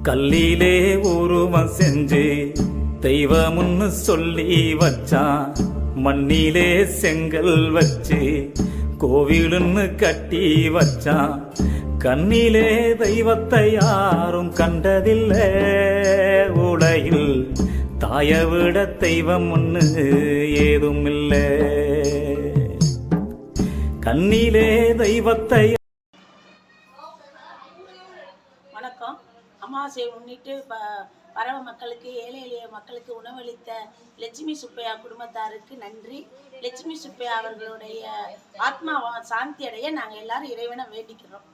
கல்லிலே உருவம் செஞ்சு தெய்வம்னு சொல்லி வச்சான். மண்ணிலே செங்கல் வச்சு கோவிலுன்னு கட்டி வச்சான். கண்ணிலே தெய்வத்தை யாரும் கண்டதில்லை. உலகில் தாயை விட தெய்வம் ஒன்று ஏதும் இல்லை. கண்ணிலே தெய்வத்தை. வணக்கம். அமாவாசையை முன்னிட்டு பரவ மக்களுக்கு, ஏழை எளிய மக்களுக்கு உணவளித்த லட்சுமி சுப்பையா குடும்பத்தாருக்கு நன்றி. லட்சுமி சுப்பையா அவர்களுடைய ஆத்மா சாந்தி அடைய நாங்கள் எல்லாரும் இறைவனை வேண்டிக்கிறோம்.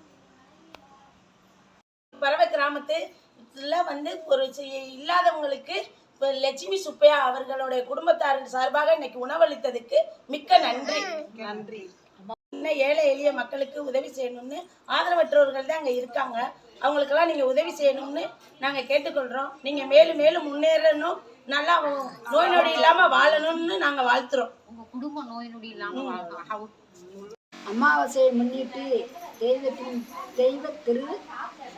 பரவ கிராமத்துல ஒரு இல்லாதவங்களுக்கு லட்சுமி சுப்பையா அவர்களுடைய குடும்பத்தாரின் சார்பாக இன்னைக்கு உணவளித்ததுக்கு மிக்க நன்றி. நன்றி. இன்னும் ஏழை எளிய மக்களுக்கு உதவி செய்யணும்னு ஆதரவற்றவர்கள் தான் அங்கே இருக்காங்க. அவங்களுக்கெல்லாம் நீங்கள் உதவி செய்யணும்னு நாங்கள் கேட்டுக்கொள்கிறோம். நீங்கள் மேலும் மேலும் முன்னேறணும், நல்லா நோய் நொடி இல்லாமல் வாழணும்னு நாங்கள் வாழ்த்துறோம். உங்கள் குடும்பம் நோய் நொடி இல்லாமல் வாழணும். அமாவாசையை முன்னிட்டு தெய்வ திரு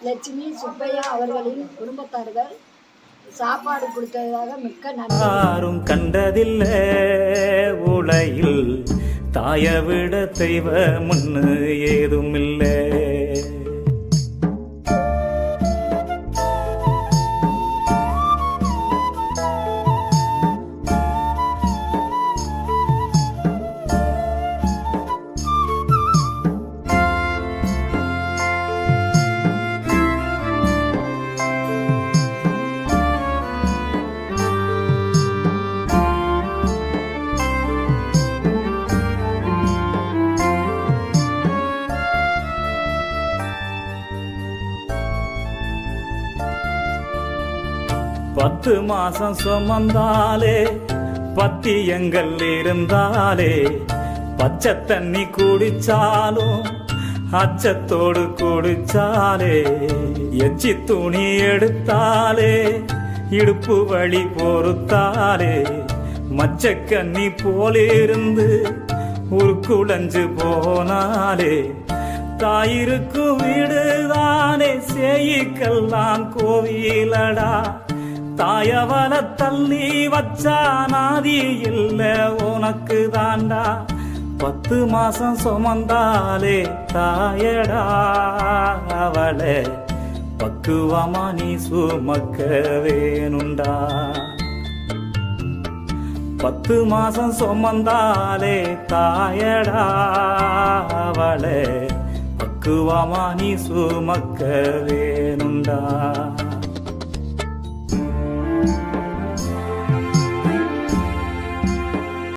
லட்சுமி சுப்பையா அவர்களின் குடும்பத்தார்கள் சாப்பாடு கொடுத்ததாக மிக்க நன்றி. யாரும் கண்டதில்லை. உலகில் தாயை விட தெய்வம் ஒன்று ஏதும் இல்லை. 10 மாசம் சுமந்தாலே, பத்தியங்கள் இருந்தாலே, பச்சை தண்ணி குடிச்சாலும் அச்சத்தோடு குடிச்சாலே, எச்சி துணி எடுத்தாலே, இடுப்பு வழி பொறுத்தாலே, மச்சக்கண்ணி போலிருந்து உருக்குடைஞ்சு போனாலே, தாயிருக்கு வீடுதானே சேயிக்கெல்லாம் கோவிலடா. தாயவல தள்ளி வச்சா நாதி இல்ல உனக்கு தாண்டா. 10 மாசம் சுமந்தாலே தாயடா அவளே, பக்குவமா நீ சுமக்க வேணுண்டா. 10 மாசம் சுமந்தாலே தாயடா அவளே, பக்குவமா நீ சுமக்க வேணுண்டா.